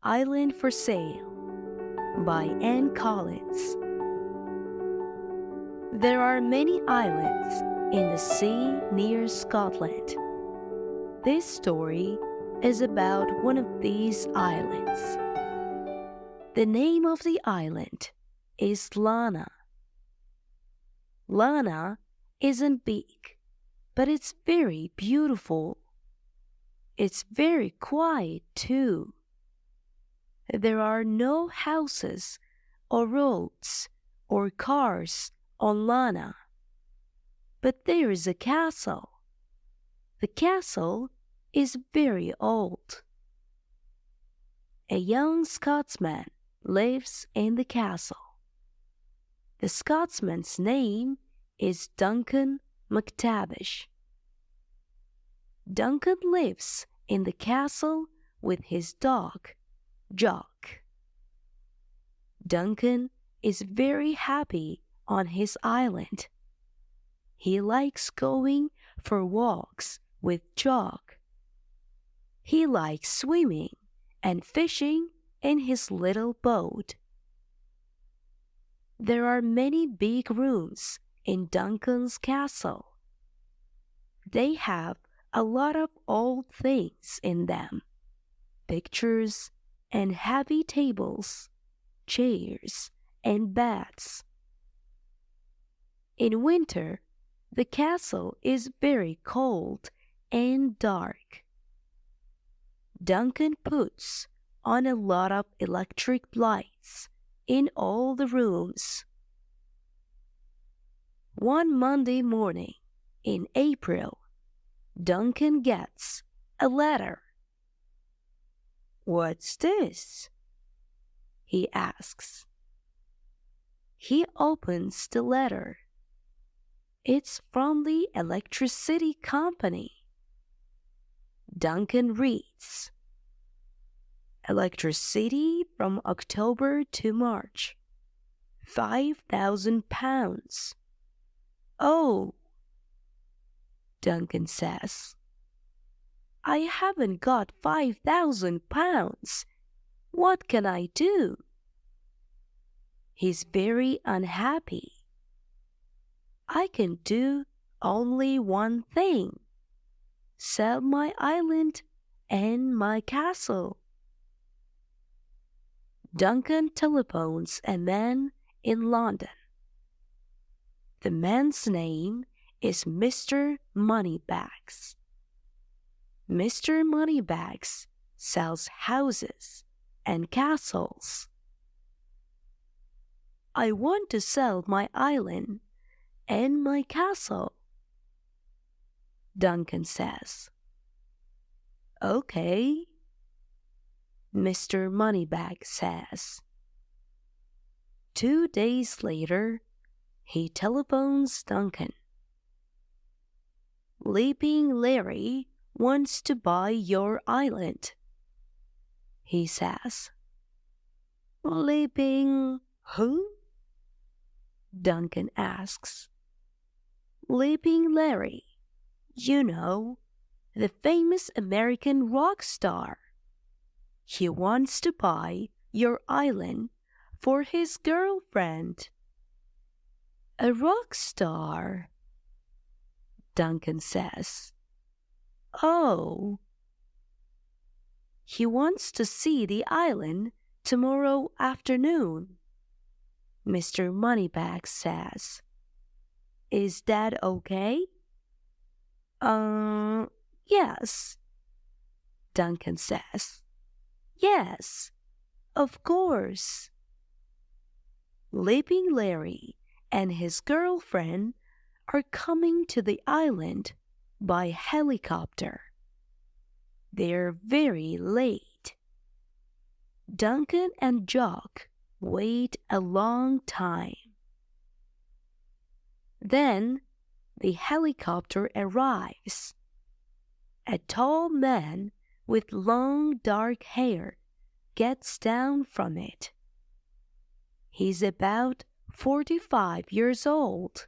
Island for Sale by Anne Collins. There are many islands in the sea near Scotland. This story is about one of these islands. The name of the island is Lana. Lana isn't big, but it's very beautiful. It's very quiet too. There are no houses or roads or cars on Lana. But there is a castle. The castle is very old. A young Scotsman lives in the castle. The Scotsman's name is Duncan MacTavish. Duncan lives in the castle with his dog, Jock. Duncan is very happy on his island. He likes going for walks with Jock. He likes swimming and fishing in his little boat. There are many big rooms in Duncan's castle. They have a lot of old things in them, pictures and heavy tables, chairs and beds. In winter, the castle is very cold and dark. Duncan puts on a lot of electric lights in all the rooms. One Monday morning in April, Duncan gets a letter. "What's this?" he asks. He opens the letter. It's from the electricity company. Duncan reads, "Electricity from October to March, £5,000. Oh, Duncan says, "I haven't got £5,000. What can I do?" He's very unhappy. "I can do only one thing: sell my island and my castle." Duncan telephones a man in London. The man's name is Mr. Moneybags. Mr. Moneybags sells houses and castles. "I want to sell my island and my castle," Duncan says. "Okay," Mr. Moneybags says. 2 days later, he telephones Duncan. "Leaping Larry wants to buy your island," he says. "Leaping who?" Duncan asks. "Leaping Larry. You know, the famous American rock star. He wants to buy your island for his girlfriend." "A rock star?" Duncan says. "Oh." "He wants to see the island tomorrow afternoon," Mr. Moneybags says. "Is that okay?" Yes," Duncan says. "Yes, of course." Leaping Larry and his girlfriend are coming to the island by helicopter. They're very late. Duncan and Jock wait a long time. Then the helicopter arrives. A tall man with long dark hair gets down from it. He's about 45 years old.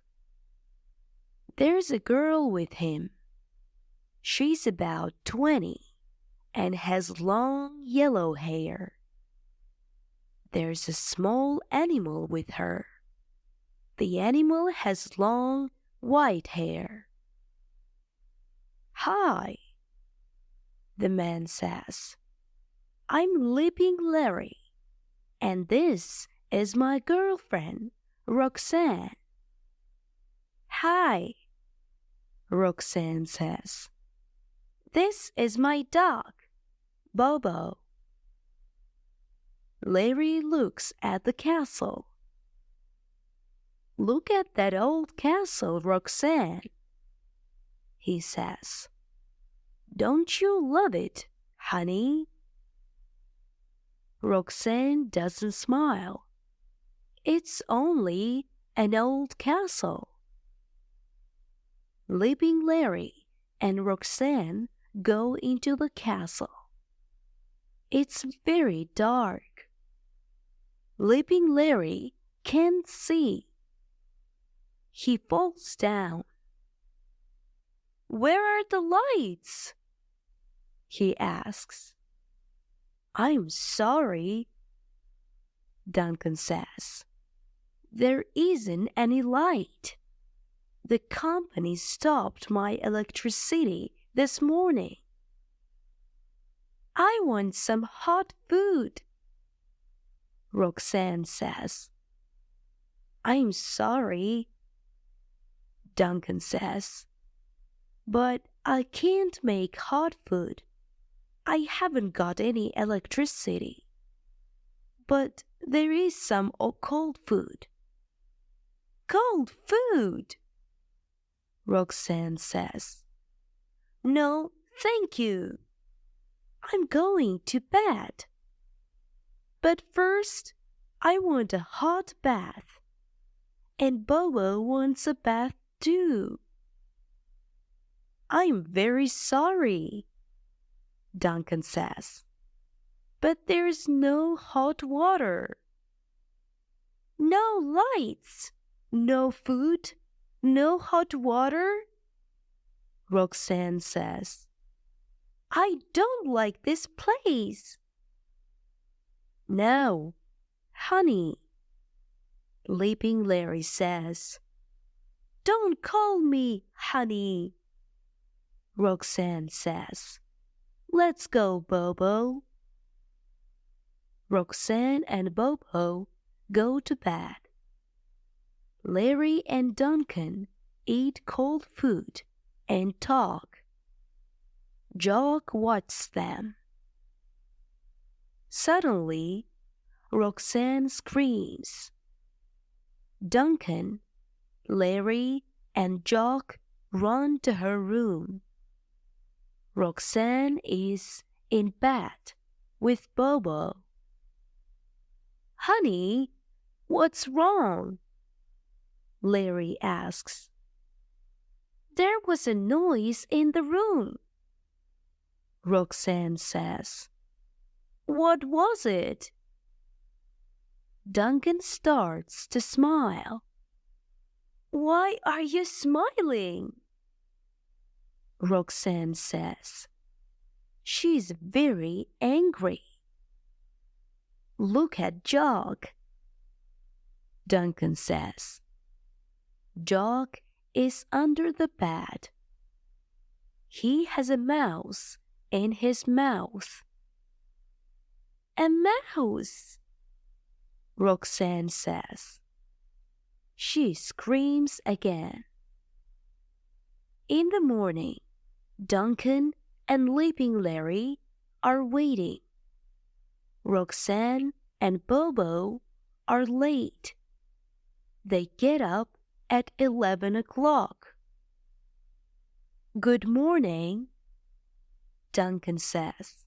There's a girl with him. She's about 20 and has long yellow hair. there's a small animal with her. The animal has long, white hair. "Hi," the man says. "I'm Leaping Larry, and this is my girlfriend, Roxanne." "Hi," Roxanne says. "This is my dog, Bobo." Larry looks at the castle. "Look at that old castle, Roxanne," he says. "Don't you love it, honey?" Roxanne doesn't smile. It's only an old castle. Leaping Larry and Roxanne go into the castle. It's very dark. Leaping Larry can't see. He falls down. "Where are the lights?" he asks. "I'm sorry," Duncan says. "There isn't any light. The company stopped my electricity this morning." "I want some hot food," Roxanne says. "I'm sorry," Duncan says, "but I can't make hot food. I haven't got any electricity. But there is some cold food." "Cold food!" Roxanne says. "No, thank you. I'm going to bed. But first, I want a hot bath. And Bobo wants a bath too." "I'm very sorry," Duncan says, "but there's no hot water." "No lights, no food, no hot water?" Roxanne says. "I don't like this place." "No, honey," Leaping Larry says. "Don't call me honey," Roxanne says. "Let's go, Bobo." Roxanne and Bobo go to bed. Larry and Duncan eat cold food and talk. Jock watches them. Suddenly, Roxanne screams. Duncan, Larry, and Jock run to her room. Roxanne is in bed with Bobo. "Honey, what's wrong?" Larry asks. "There was a noise in the room," Roxanne says. "What was it?" Duncan starts to smile. "Why are you smiling?" Roxanne says. She's very angry. "Look at Jock," Duncan says. Jock is under the bed. He has a mouse in his mouth. "A mouse!" Roxanne says. She screams again. In the morning, Duncan and Leaping Larry are waiting. Roxanne and Bobo are late. They get up at 11 o'clock. "Good morning," Duncan says.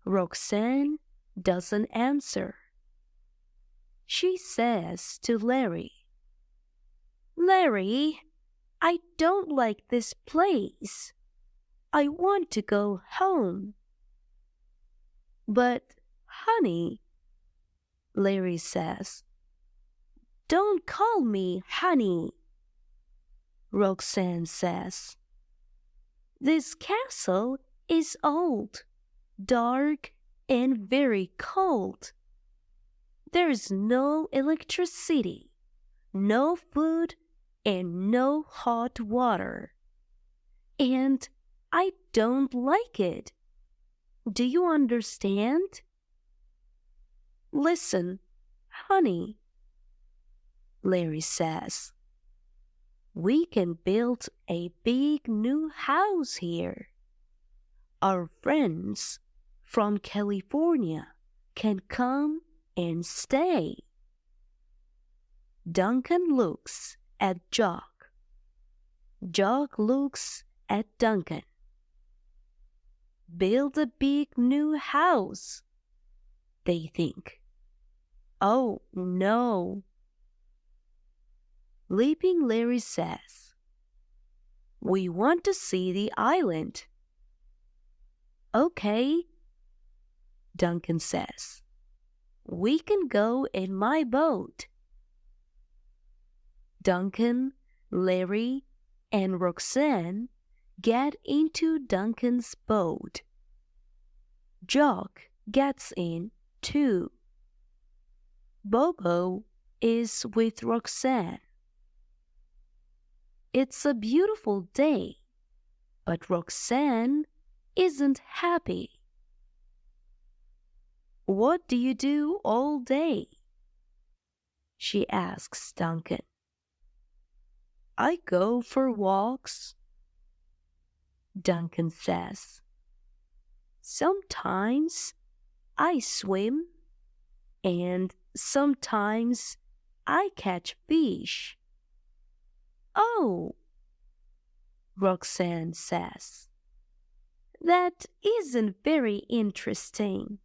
Roxanne doesn't answer. She says to Larry, "Larry, I don't like this place. I want to go home." "But, honey," Larry says. "Don't call me honey," Roxanne says. "This castle is old, dark, and very cold. There's no electricity, no food, and no hot water. And I don't like it. Do you understand? Listen, honey, Larry says. We can build a big new house here. Our friends from California can come and stay. Duncan looks at Jock. Jock looks at Duncan. Build a big new house, they think. Oh, no. Leaping Larry says, we want to see the island. Okay, Duncan says. We can go in my boat. Duncan, Larry, and Roxanne get into Duncan's boat. Jock gets in too. Bobo is with Roxanne. It's a beautiful day, but Roxanne isn't happy. What do you do all day? She asks Duncan. I go for walks, Duncan says. Sometimes I swim, and sometimes I catch fish. Oh, Roxanne says. That isn't very interesting.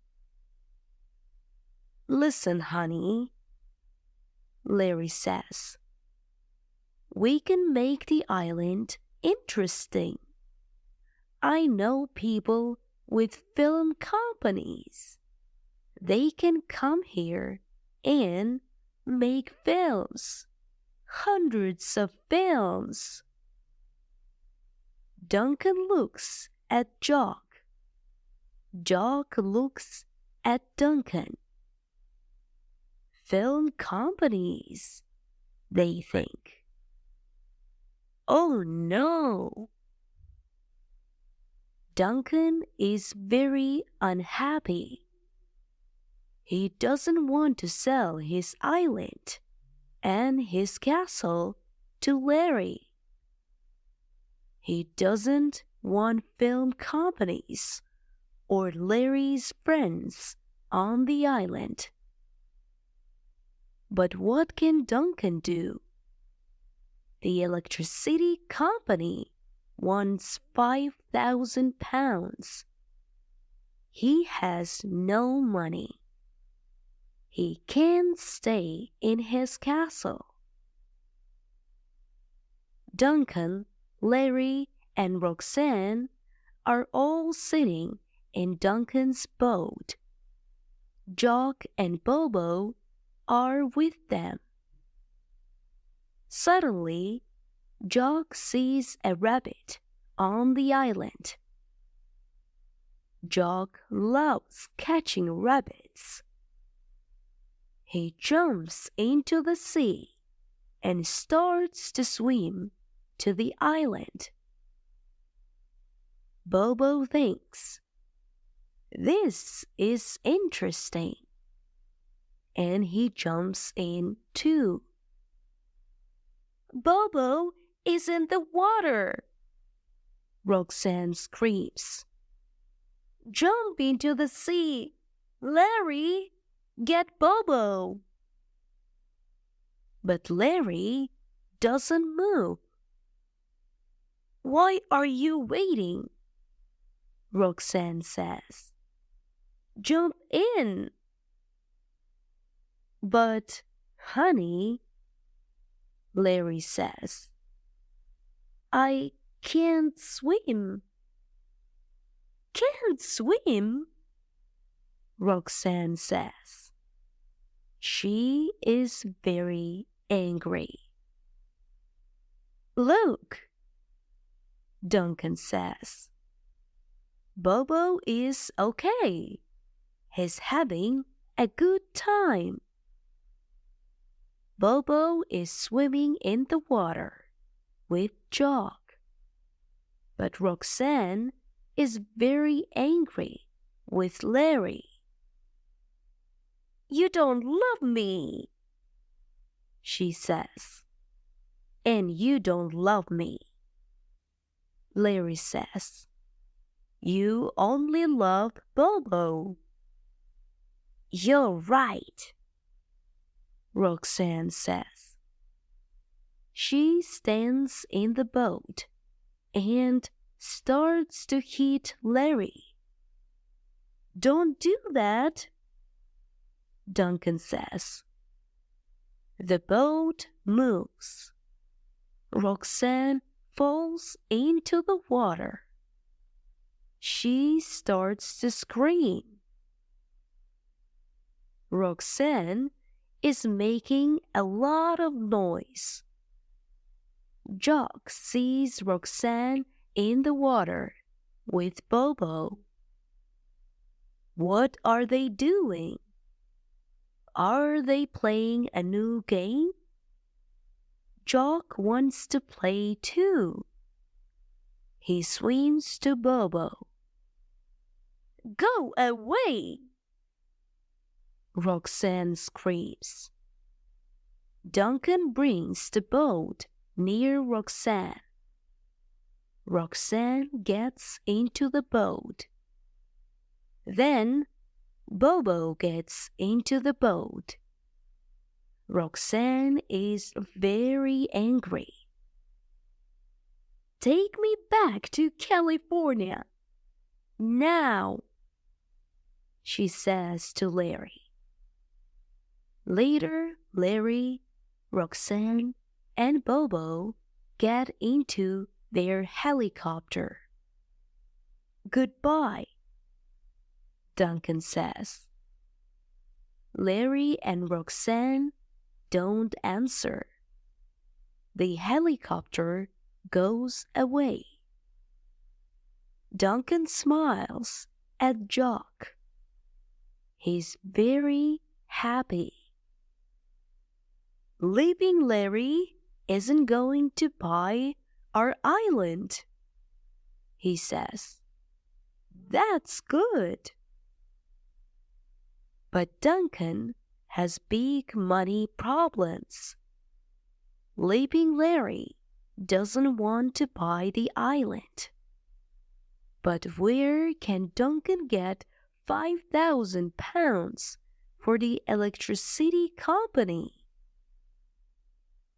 Listen, honey, Larry says. We can make the island interesting. I know people with film companies. They can come here and make films. Hundreds of films. Duncan looks at Jock. Jock looks at Duncan. Film companies, they think. Oh no! Duncan is very unhappy. He doesn't want to sell his island and his castle to Larry. He doesn't want film companies or Larry's friends on the island. But what can Duncan do? The electricity company wants £5,000. He has no money. He can't stay in his castle. Duncan, Larry, and Roxanne are all sitting in Duncan's boat. Jock and Bobo are with them. Suddenly, Jock sees a rabbit on the island. Jock loves catching rabbits. He jumps into the sea and starts to swim to the island. Bobo thinks, this is interesting, and he jumps in too. Bobo is in the water, Roxanne screams. Jump into the sea, Larry, get Bobo. But Larry doesn't move. Why are you waiting? Roxanne says. Jump in. But, honey, Larry says, I can't swim. Can't swim? Roxanne says. She is very angry. Look, Duncan says. Bobo is okay. He's having a good time. Bobo is swimming in the water with Jock. But Roxanne is very angry with Larry. "You don't love me," she says. "And you don't love me," Larry says. "You only love Bobo." "You're right," Roxanne says. She stands in the boat and starts to hit Larry. "Don't do that," Duncan says. The boat moves. Roxanne falls into the water. She starts to scream. Roxanne is making a lot of noise. Jock sees Roxanne in the water with Bobo. What are they doing? Are they playing a new game? Jock wants to play too. He swims to Bobo. "Go away!" Roxanne screams. Duncan brings the boat near Roxanne. Roxanne gets into the boat. Then Bobo gets into the boat. Roxanne is very angry. "Take me back to California now," she says to Larry. Later, Larry, Roxanne, and Bobo get into their helicopter. "Goodbye," Duncan says. Larry and Roxanne don't answer. The helicopter goes away. Duncan smiles at Jock. He's very happy. "Leaving Larry isn't going to buy our island," he says. "That's good." But Duncan has big money problems. Leaving Larry doesn't want to buy the island. But where can Duncan get £5,000 for the electricity company?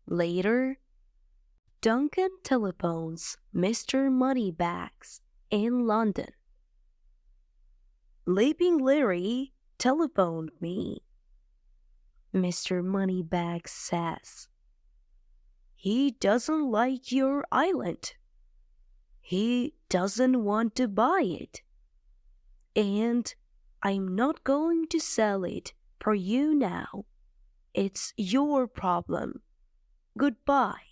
Later, Duncan telephones Mr. Moneybags in London. "Leaving Larry telephoned me," Mr. Moneybags says. "He doesn't like your island. He doesn't want to buy it. And I'm not going to sell it for you now. It's your problem. Goodbye."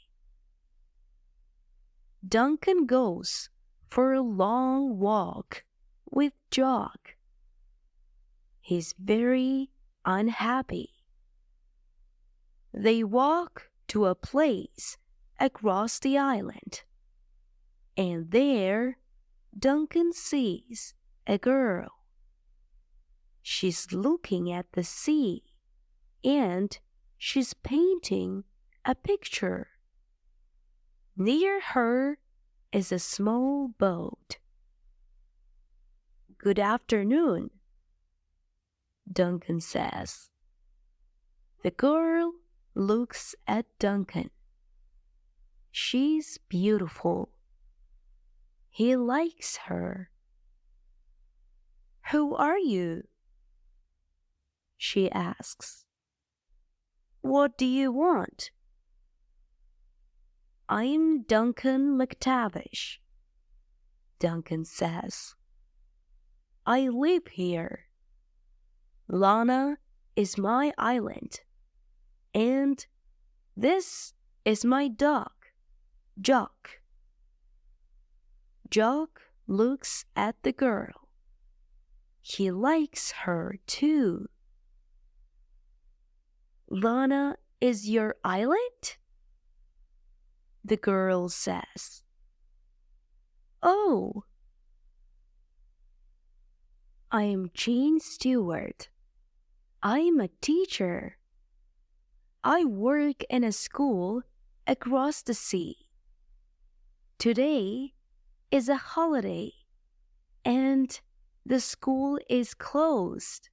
Duncan goes for a long walk with Jock. He's very unhappy. They walk to a place across the island, and there Duncan sees a girl. She's looking at the sea, and she's painting a picture. Near her is a small boat. "Good afternoon," Duncan says. The girl looks at Duncan. She's beautiful. He likes her. "Who are you?" she asks. "What do you want?" "I'm Duncan McTavish," Duncan says. "I live here. Lana is my island, and this is my dog, Jock." Jock looks at the girl. He likes her too. "Lana is your island? The girl says. Oh, I am Jean Stewart. I am a teacher. I work in a school across the sea. Today is a holiday and the school is closed.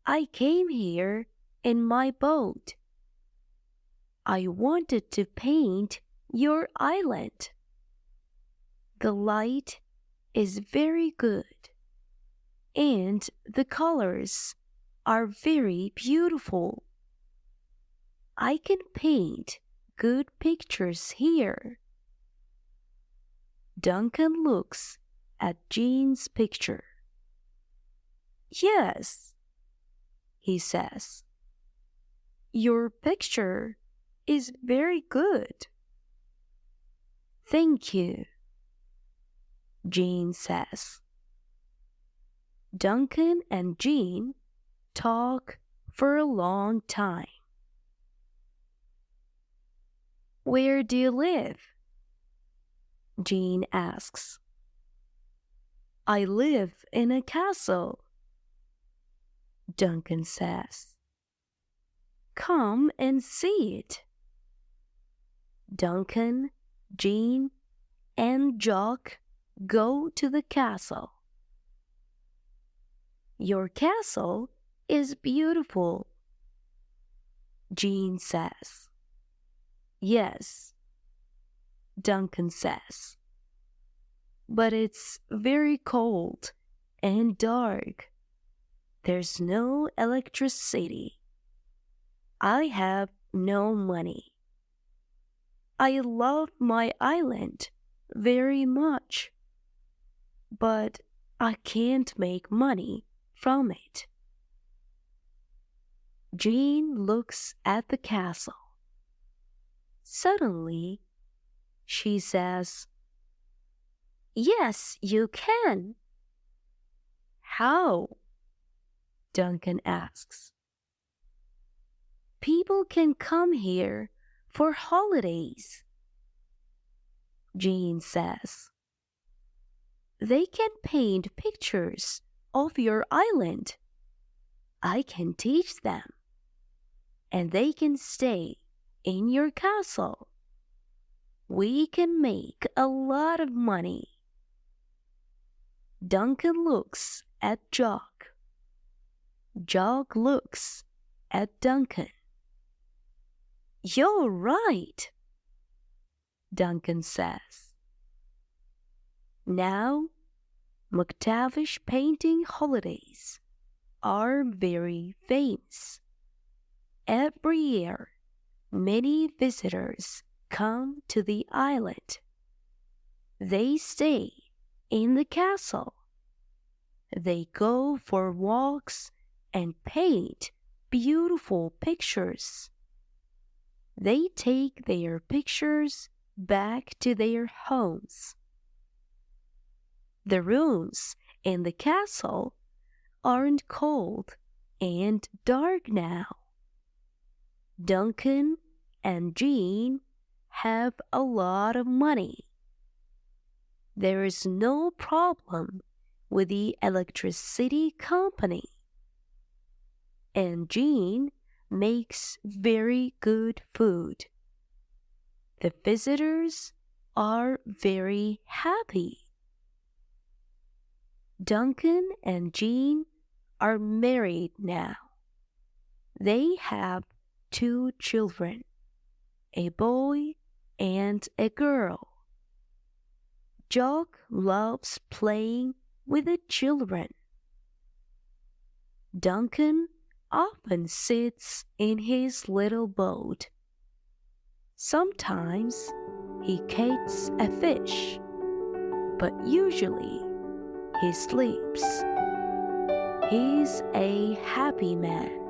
I came here in my boat. I wanted to paint your island. The light is very good and the colors are very beautiful. I can paint good pictures here. Duncan looks at Jean's picture. Yes, he says. Your picture is very good. Thank you, Jean says. Duncan and Jean talk for a long time. Where do you live? Jean asks. I live in a castle, Duncan says. Come and see it. Duncan, Jean, and Jock go to the castle. Your castle is beautiful, Jean says. Yes, Duncan says. But it's very cold and dark. There's no electricity. I have no money. I love my island very much, but I can't make money from it. Jean looks at the castle. Suddenly, she says, Yes, you can. How? Duncan asks. People can come here for holidays, Jean says. They can paint pictures of your island. I can teach them, and they can stay in your castle. We can make a lot of money. Duncan looks at Jock. Jock looks at Duncan. You're right, Duncan says. Now, McTavish painting holidays are very famous. Every year, many visitors come to the island. They stay in the castle. They go for walks and paint beautiful pictures. They take their pictures back to their homes. The rooms in the castle aren't cold and dark now. Duncan and Jean have a lot of money. There is no problem with the electricity company. And Jean makes very good food. The visitors are very happy. Duncan and Jean are married now. They have 2 children, a boy and a girl. Jock loves playing with the children. Duncan often sits in his little boat. Sometimes he catches a fish, but usually he sleeps. He's a happy man.